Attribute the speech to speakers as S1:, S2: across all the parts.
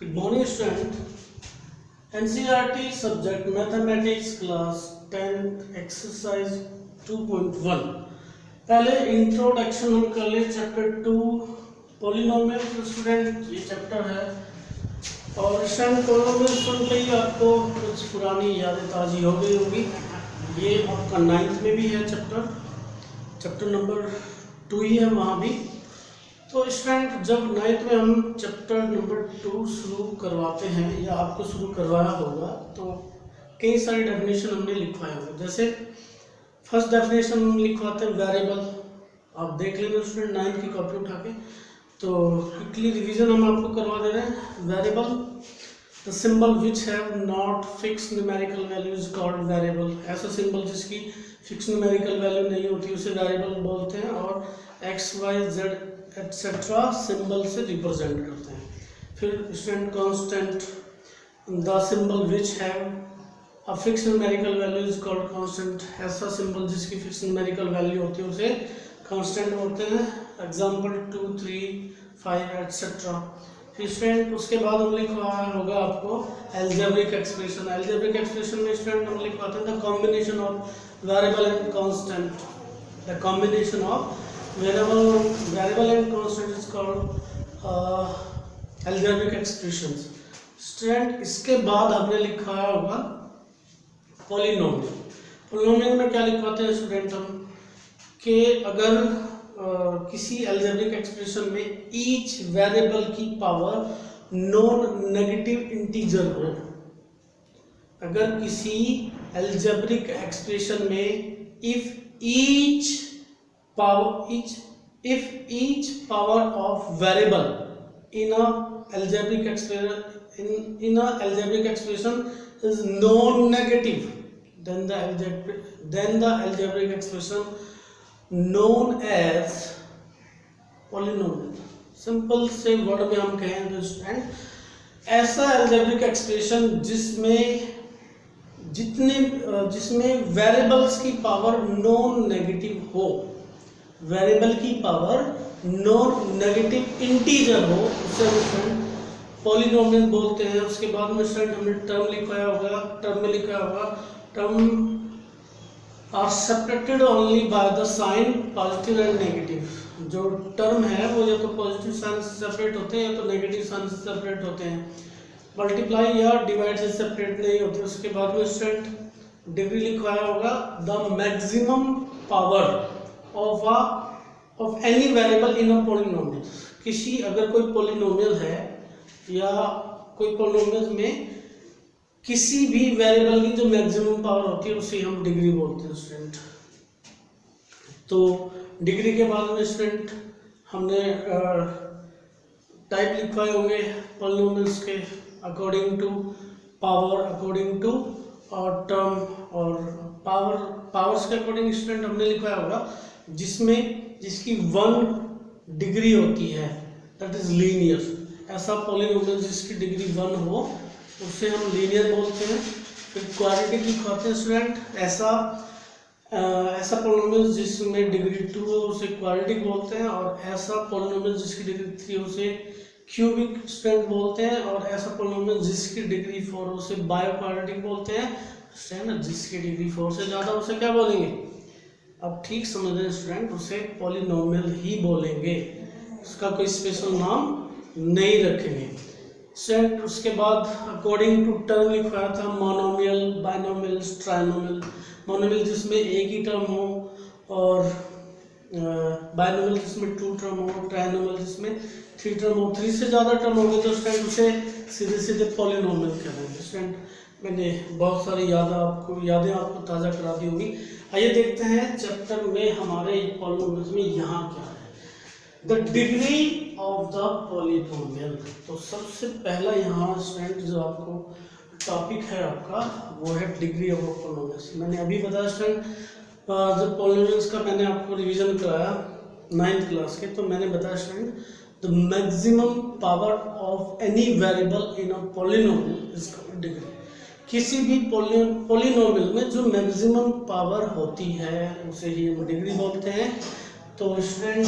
S1: Good morning student. NCERT subject Mathematics class 10 exercise 2.1. पहले introduction हम कर ले चैप्टर 2 पॉलिनोमियल स्टूडेंट, ये चैप्टर है और स्टूडेंट पॉलिनोमियल सुनते ही आपको कुछ पुरानी यादें ताज़ी हो गई होगी। ये आपका 9th में भी है चैप्टर नंबर 2 ही है वहाँ भी। तो स्टूडेंट जब 9th में हम चैप्टर नंबर 2 शुरू करवाते हैं या आपको शुरू करवाया होगा तो कई सारी डेफिनेशन हमने लिखवाए होंगे। जैसे फर्स्ट डेफिनेशन हम लिखवाते हैं वेरिएबल, आप देख लेना स्टूडेंट 9th की कॉपी उठा के। तो क्विकली रिवीजन हम आपको करवा दे रहे हैं। Variable, the symbol which have not fix numerical value is called variable. ऐसा सिंबल जिसकी फिक्स न्यूमेरिकल वैल्यू नहीं होती उसे वेरिएबल बोलते हैं। और X Y Z etcetera symbol से रिप्रेजेंट करते हैं। फिर student constant, the symbol which have a fix numerical value is called constant. ऐसा सिंबल जिसकी फिक्स न्यूमेरिकल वैल्यू होती है उसे कांस्टेंट बोलते हैं। Example 2, 3, 5 etcetera. फिर स्टूडेंट उसके बाद हम लिखवाया होगा आपको एल्जेब्रिक एक्सप्रेशन। एल्जेब्रिक एक्सप्रेशन में स्टूडेंट हम लिखवाते हैं the combination of variable and constant. The combination of variable and constant is called algebraic expressions. Student इसके बाद हमने लिखवाया होगा पॉलिनोमियल। पॉलिनोमियल में क्या लिखवाते हैं स्टूडेंट हम कि अगर किसी algebraic एक्सप्रेशन में ईच वेरिएबल की पावर नॉन नेगेटिव इंटीजर हो, अगर किसी algebraic एक्सप्रेशन में if each power of variable in a algebraic expression is non-negative, then the algebraic expression known as polynomial। Simple से वर्ड में हम कहें तो स्टूडेंट ऐसा algebraic एक्सप्रेशन जिसमें वेरिएबल्स की पावर नॉन नेगेटिव हो, वेरिएबल की पावर नॉन नेगेटिव इंटीजर हो, उसे हम पॉलिनोमियल बोलते हैं। उसके बाद में स्टूडेंट हमने टर्म लिखवाया होगा, टर्म में लिखा होगा term are separated only by the sign positive and negative. जो टर्म है वो या तो पॉजिटिव साइन से सेपरेट होते हैं या तो नेगेटिव साइन से सेपरेट होते हैं। मल्टीप्लाई या डिवाइड से सेपरेट नहीं होते। उसके बाद में स्टूडेंट डिग्री लिखवाया होगा the maximum power of any variable in a polynomial. किसी अगर कोई पॉलिनोमियल है या कोई पॉलिनोमियल में किसी भी वेरिएबल की जो मैक्सिमम पावर होती है उसे हम डिग्री बोलते हैं स्टूडेंट। तो डिग्री के बाद में स्टूडेंट हमने टाइप लिखवाए होंगे पॉलिनोमियल्स के according to power, according to और टर्म और पावर्स के अकॉर्डिंग स्टूडेंट हमने लिखवाया होगा जिसकी 1 डिग्री होती है, दैट इज लीनियर। ऐसा पॉलिनोमियल जिसकी डिग्री 1 हो उसे हम लीनियर बोलते हैं। फिर क्वाड्रेटिक लिखवाते हैं स्टूडेंट, ऐसा पॉलिनोमियल जिसमें डिग्री 2 हो उसे क्वाड्रेटिक बोलते हैं। और ऐसा पॉलिनोमियल जिसकी डिग्री 3 हो उसे क्यूबिक स्टूडेंट बोलते हैं। और ऐसा पॉलिनोमियल जिसकी डिग्री 4 हो उसे बायो क्वाड्रेटिक बोलते हैं स्टूडेंट। जिसकी डिग्री 4 से ज़्यादा उसे क्या बोलेंगे, अब ठीक समझ रहे हैं स्टूडेंट, उसे पॉलिनोमियल ही बोलेंगे, उसका कोई स्पेशल नाम नहीं रखेंगे स्टूडेंट। उसके बाद अकॉर्डिंग टू टर्म लिखवाया था मोनोमियल, बाइनोमियल, ट्राइनोमियल। मोनोमियल जिसमें एक ही टर्म हो और बाइनोमियल जिसमें 2 टर्म हो, ट्राइनोमियल जिसमें 3 टर्म हो। 3 से ज़्यादा टर्म हो गए तो स्टूडेंट उसे सीधे पॉलिनोमियल कहेंगे स्टूडेंट। मैंने बहुत सारी यादें आपको ताज़ा करा दी होंगी। आइए देखते हैं चैप्टर में हमारे पॉलिनोमियल्स में यहाँ क्या है, the degree of the polynomial. तो सबसे पहला यहाँ स्टूडेंट जो आपको टॉपिक है आपका वो है डिग्री ऑफ पॉलिनोमियल्स। मैंने अभी बताया स्टूडेंट जब पॉलिनोमियल्स का मैंने आपको रिवीजन कराया 9th क्लास के, तो मैंने बताया student the maximum power of any variable in a polynomial is called degree. किसी भी पॉलिनोमियल में जो मैक्सिमम पावर होती है उसे ही हम डिग्री बोलते हैं। तो स्टूडेंट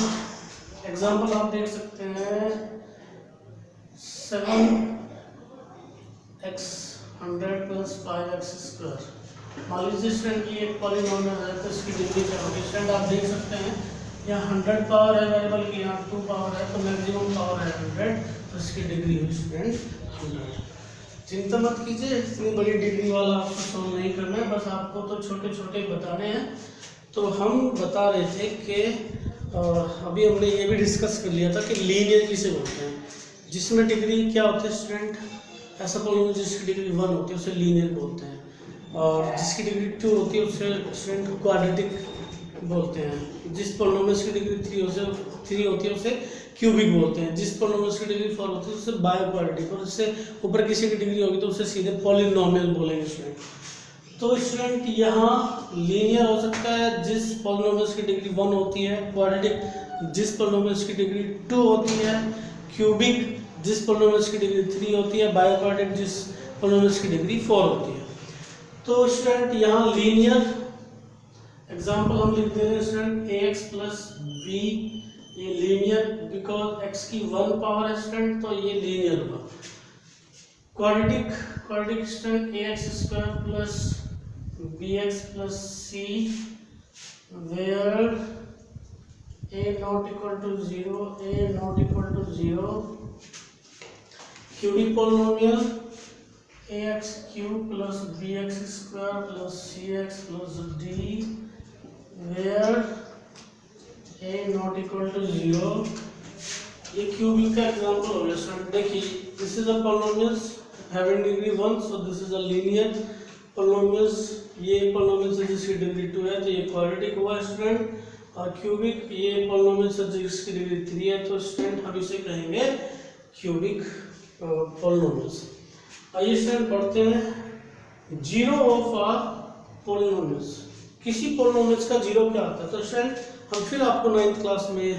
S1: एग्जाम्पल आप देख सकते हैं 7 100 प्लस 5x स्क्वायर। मान लीजिए स्टूडेंट ये एक पॉलिनोमियल है तो इसकी डिग्री क्या होगी स्टूडेंट, आप देख सकते हैं यहाँ 100 पावर है वेरिएबल की, यहाँ 2 पावर है तो मैक्सिमम पावर है 100, तो इसकी डिग्री हुई स्टूडेंट 100। चिंता मत कीजिए, इतनी बड़ी डिग्री वाला आपको सॉल्व नहीं करना है, बस आपको तो छोटे छोटे बताने हैं। तो हम बता रहे थे कि अभी हमने ये भी डिस्कस कर लिया था कि लीनियर किसे बोलते हैं, जिसमें डिग्री क्या होती है स्टूडेंट, ऐसा पॉलिनोमियल जिसकी डिग्री 1 होती है उसे लीनियर बोलते हैं, और जिसकी डिग्री 2 होती है उसे स्टूडेंट क्वाड्रेटिक बोलते हैं, जिस पॉलिनोमियल की डिग्री 3 होती है उसे क्यूबिक बोलते हैं, जिस पॉलिनोमियल की डिग्री 4 होती है उसे बायो क्वाड्रेटिक, और इससे ऊपर किसी की डिग्री होगी तो उसे सीधे पॉलिनोमियल बोलेंगे स्टूडेंट। तो स्टूडेंट यहाँ लीनियर हो सकता है जिस पॉलिनोमियल की डिग्री 1 होती है, क्वाड्रेटिक जिस पॉलिनोमियल की डिग्री 2 होती है, क्यूबिक जिस पॉलिनोमियल की डिग्री 3 होती है, बायो क्वाड्रेटिक जिस पॉलिनोमियल की डिग्री 4 होती है। तो स्टूडेंट यहाँ लीनियर एग्जाम्पल हम लिख दे रहे हैं स्टूडेंट ax प्लस b, ये लीनियर बिकॉज x की 1 पावर है स्टूडेंट, तो ये लीनियर होगा। Quadratic student ax square plus bx plus c where a not equal to 0, cubic polynomial ax cube plus bx square plus cx plus d where a not equal to 0, ये cubic का example हो गया student. देखिए this is a polynomial having degree 1, so this is a linear polynomial, ये polynomial जिसकी degree 2 है तो ये क्वाड्रेटिक हुआ स्टूडेंट, और क्यूबिक ये पॉलिनोमियल जिसकी डिग्री 3 है तो स्टूडेंट हम इसे कहेंगे क्यूबिक पॉलिनोमियल्स। आइए स्टूडेंट पढ़ते हैं जीरो ऑफ अ पॉलिनोमियल्स, किसी पॉलिनोमियल्स का जीरो क्या आता है। तो स्टूडेंट हम फिर आपको 9th क्लास में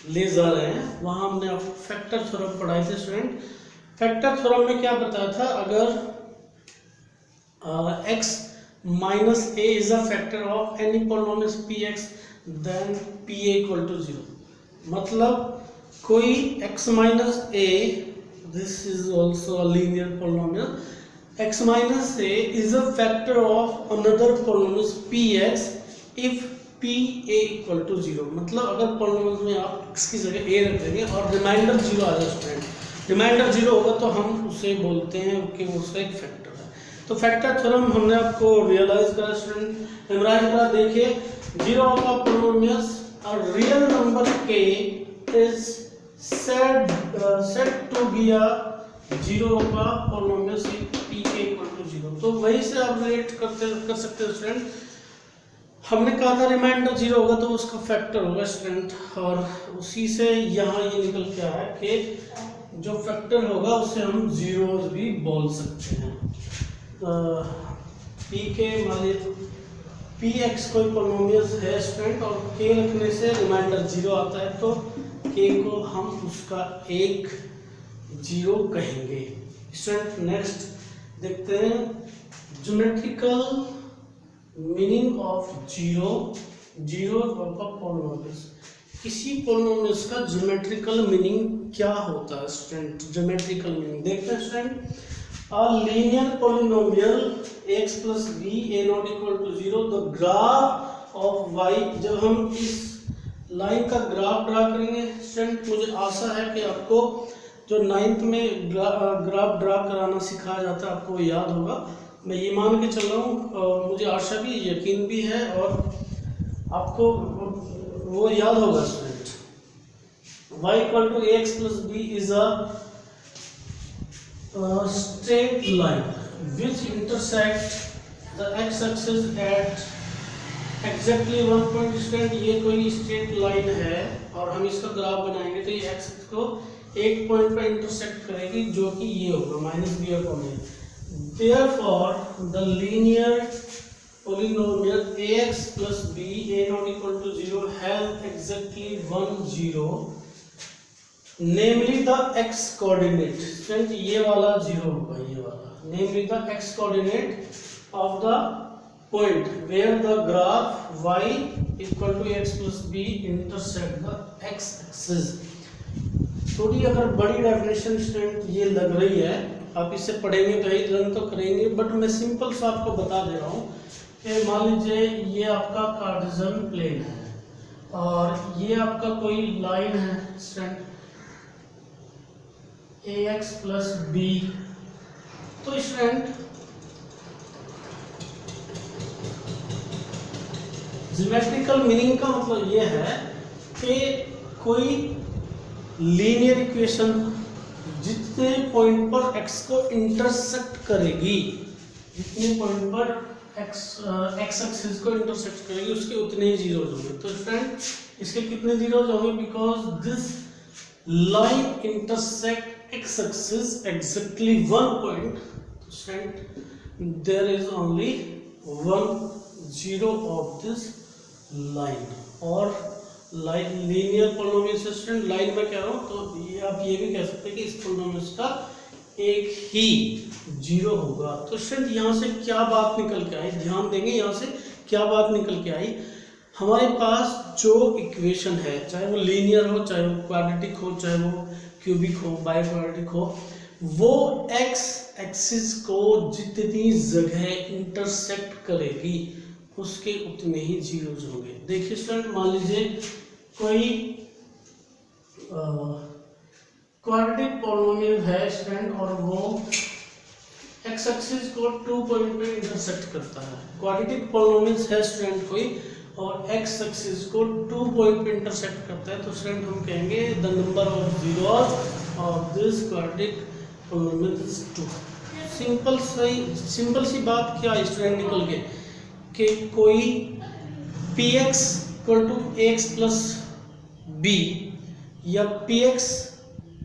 S1: ले जा रहे हैं, वहाँ हमने आपको फैक्टर थ्योरम पढ़ाए थे स्टूडेंट। फैक्टर थ्योरम में क्या बताया था, अगर x minus a is a factor of any polynomial px then pa equal to 0, मतलब कोई x minus a, this is also a linear polynomial, x minus a is a factor of another polynomial px if pa equal to 0, मतलब अगर polynomial में आप x की जगह a रख देंगे और रिमाइंडर 0 आ जाए स्टूडेंट, रिमाइंडर 0 होगा तो हम उसे बोलते हैं कि वो उसका एक फैक्टर है। तो फैक्टर थ्योरम हमने आपको रियलाइज करा स्टूडेंट, मेमोराइज करा। देखिए zero of a polynomial a real number k is said to be a zero का पॉलिनोमियल pk इक्वल टू 0, तो वही से आप रिलेट कर सकते हैं स्टूडेंट। हमने कहा था रिमाइंडर 0 होगा तो उसका फैक्टर होगा स्टूडेंट, और उसी से यहाँ ये निकल के आया कि जो फैक्टर होगा उसे हम जीरोज भी बोल सकते हैं। pk मान px कोई पॉलिनोमियल है स्टूडेंट और k रखने से रिमाइंडर 0 आता है, तो k को हम उसका एक 0 कहेंगे स्टूडेंट। नेक्स्ट देखते हैं geometrical meaning of zero of a polynomial. किसी पॉलिनोमियल का ज्योमेट्रिकल मीनिंग क्या होता है स्टूडेंट, ज्योमेट्रिकल मीनिंग देखते हैं student. A linear polynomial x plus b a not equal to 0, the graph of y, जब हम इस लाइन का ग्राफ ड्रा करेंगे स्टूडेंट, मुझे आशा है कि आपको जो 9th में ग्राफ ड्रा कराना सिखाया जाता है आपको याद होगा, मैं ये मान के चल रहा हूँ, मुझे आशा भी यकीन भी है और आपको वो याद होगा student. y equal to ax plus b is a straight line which intersect the x axis at exactly 1 point student. ये कोई स्ट्रेट लाइन है और हम इसका ग्राफ बनाएंगे तो ये x को एक पॉइंट पर इंटरसेक्ट करेगी जो कि ये होगा minus b upon a. Therefore the linear polynomial ax plus b a not equal to 0 have exactly 1 0, namely the x coordinate, friend ये वाला 0 होगा, ये वाला namely the x coordinate of the point where the graph y equal to x plus b intersect the x axis. थोड़ी अगर बड़ी definition student ये लग रही है, आप इसे पढ़ेंगे तो ही रन तो करेंगे, बट मैं सिंपल सा आपको बता दे रहा हूँ कि मान लीजिए ये आपका कार्टेशियन प्लेन है और ये आपका कोई लाइन है स्टूडेंट ax प्लस बी। तो स्टूडेंट ज्योमेट्रिकल मीनिंग का मतलब ये है कि कोई लीनियर इक्वेशन जितने पॉइंट पर x को इंटरसेक्ट करेगी, जितने पॉइंट पर x एक्सिस को इंटरसेक्ट करेगी उसके उतने ही जीरोज होंगे। तो फ्रेंड इसके कितने जीरोज होंगे, because this line intersect x axis exactly one point, friend there is only one zero of this line. और line linear polynomial system line में कह रहा हूँ, तो ये आप ये भी कह सकते हैं कि इस पॉलिनोमियल का एक ही जीरो होगा। तो स्टूडेंट यहाँ से क्या बात निकल के आई, ध्यान देंगे यहाँ से क्या बात निकल के आई। हमारे पास जो इक्वेशन है, चाहे वो लीनियर हो, चाहे वो क्वाड्रेटिक हो, चाहे वो क्यूबिक हो, बाय क्वाड्रेटिक हो, वो एक्स एक्सिस को जितनी जगह इंटरसेक्ट करेगी उसके उतने ही जीरोज होंगे। देखिए स्टूडेंट, मान लीजिए कोई क्वाड्रेटिक पॉलिनोमियल है स्टूडेंट और वो एक्स एक्सिस को 2 पॉइंट पे इंटरसेक्ट करता है। क्वाड्रेटिक पॉलिनोमियल है स्टूडेंट कोई और एक्स एक्सिस को 2 पॉइंट पे इंटरसेक्ट करता है, तो स्टूडेंट हम कहेंगे the number of zeros of this quadratic polynomial is 2। Simple सी बात क्या स्टूडेंट निकल के कि कोई px equal to ax plus B या px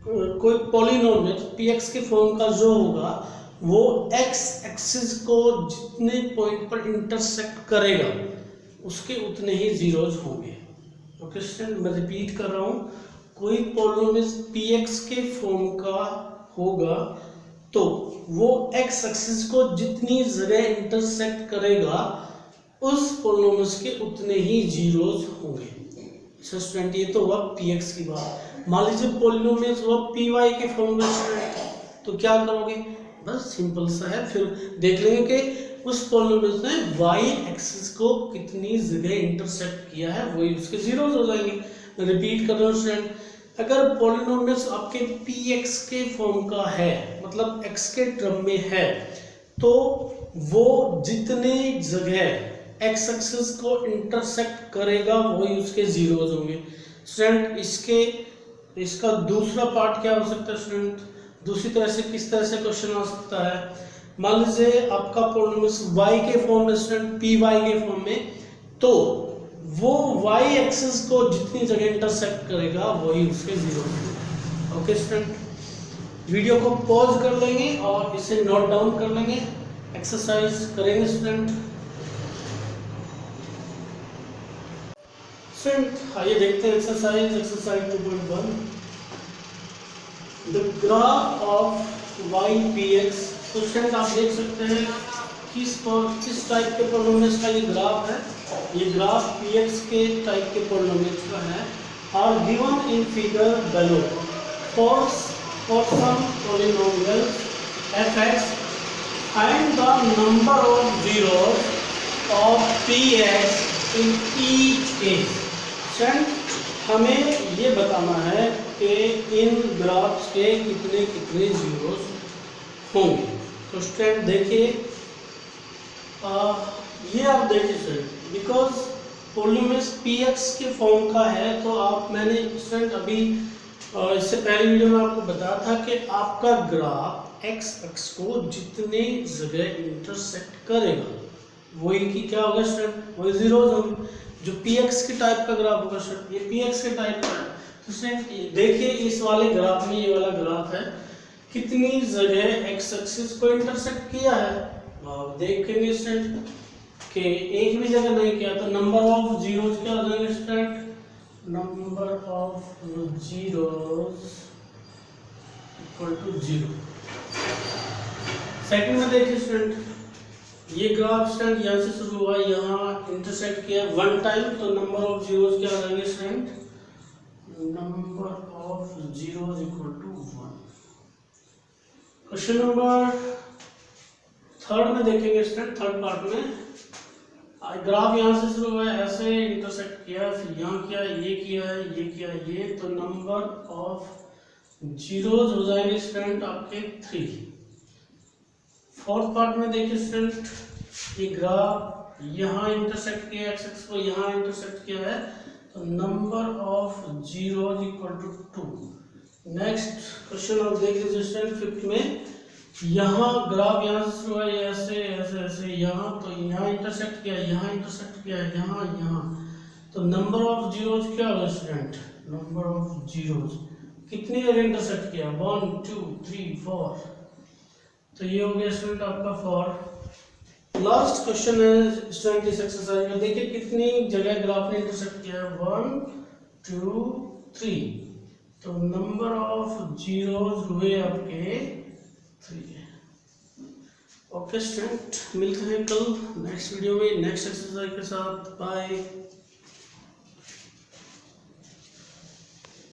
S1: कोई पॉलिनोमियल px के फॉर्म का जो होगा वो x एक्सिस को जितने पॉइंट पर इंटरसेक्ट करेगा उसके उतने ही जीरोज होंगे। ओके स्टूडेंट, मैं रिपीट कर रहा हूँ, कोई पॉलिनोमियल px के फॉर्म का होगा तो वो x एक्सिस को जितनी जगह इंटरसेक्ट करेगा उस पॉलिनोमियल के उतने ही जीरोज होंगे। अच्छा स्टूडेंट, ये तो हुआ px की बात। मान लीजिए पॉलिनोमियल हुआ py के फॉर्म में स्टूडेंट, तो क्या करोगे, बस सिंपल सा है, फिर देख लेंगे कि उस पॉलिनोमियल ने y एक्सिस को कितनी जगह इंटरसेक्ट किया है, वही उसके जीरोज हो जाएंगे। रिपीट कर रहा हूँ स्टूडेंट, अगर पॉलिनोमियल आपके px के फॉर्म का है, मतलब x के टर्म में है, तो वो जितने जगह एक्स एक्सिस को इंटरसेक्ट करेगा वही उसके जीरोज होंगे। स्टूडेंट इसका दूसरा पार्ट क्या हो सकता है स्टूडेंट, दूसरी तरह से किस तरह से क्वेश्चन आ सकता है। मान लीजिए आपका पॉलिनोमियल y के फॉर्म में स्टूडेंट py के फॉर्म में, तो वो y एक्सिस को जितनी जगह इंटरसेक्ट करेगा वही उसके जीरो होंगे। ओके स्टूडेंट, वीडियो को पॉज कर लेंगे और इसे नोट डाउन कर लेंगे, एक्सरसाइज करेंगे स्टूडेंट। स्टूडेंट आइए देखते हैं exercise 2.1। The graph of y px। तो स्टूडेंट आप देख सकते हैं किस टाइप के पॉलिनोमियल का ये ग्राफ है, ये ग्राफ px के टाइप के पॉलिनोमियल का है। Are given in figure below for some polynomial fx find the number of zeros of px in each case. हमें ये बताना है कि इन ग्राफ्स के कितने कितने जीरोस होंगे। तो स्टूडेंट देखिए, ये आप देखिए स्टूडेंट, बिकॉज पॉलिनोमियल px के फॉर्म का है, तो आप मैंने स्टूडेंट अभी इससे पहले वीडियो में आपको बताया था कि आपका ग्राफ x एक्स को जितने जगह इंटरसेक्ट करेगा वही की क्या होगा स्टूडेंट, वही जीरोस होंगे। जो px के टाइप का ग्राफ होगा स्टूडेंट, ये px के टाइप का है। तो स्टूडेंट देखिए इस वाले ग्राफ में, ये वाला ग्राफ है, कितनी जगह x एक्सिस को इंटरसेक्ट किया है। आप देखेंगे स्टूडेंट कि एक भी जगह नहीं किया, तो नंबर ऑफ जीरोज क्या हो जाएंगे student, number of zeros equal to 0। Second में देखिए स्टूडेंट, ये ग्राफ स्टूडेंट यहाँ से शुरू हुआ, यहाँ इंटरसेक्ट किया 1 टाइम, तो नंबर ऑफ जीरोज क्या आ जाएंगे student, number of zeros equal to 1। Question number third में देखेंगे स्टूडेंट, थर्ड पार्ट में ग्राफ यहाँ से शुरू हुआ है, ऐसे इंटरसेक्ट किया, फिर यहाँ किया, ये किया है, ये किया, ये, तो नंबर ऑफ जीरोज हो जाएंगे स्टूडेंट आपके 3। फोर्थ पार्ट में देखिए स्टूडेंट, ये ग्राफ यहाँ इंटरसेक्ट किया, एक्स एक्स को यहाँ इंटरसेक्ट किया है, तो number of zeros equal to 2। Next question आप देख लीजिए स्टूडेंट फिफ्थ में, यहाँ ग्राफ यहाँ से शुरू है, ऐसे ऐसे ऐसे यहाँ, तो यहाँ इंटरसेक्ट किया, यहाँ इंटरसेक्ट किया, यहाँ यहाँ, तो नंबर ऑफ जीरोज क्या होगा स्टूडेंट, नंबर ऑफ जीरोज कितनी जगह इंटरसेक्ट किया, 1 2 3 4, तो ये हो गया स्टूडेंट आपका फॉर। लास्ट क्वेश्चन है स्टूडेंट इस एक्सरसाइज में, देखिए कितनी जगह ग्राफ ने इंटरसेक्ट किया है, 1 2 3, तो नंबर ऑफ जीरोज हुए आपके 3। ओके स्टूडेंट, मिलते हैं कल नेक्स्ट वीडियो में नेक्स्ट एक्सरसाइज के साथ। बाय।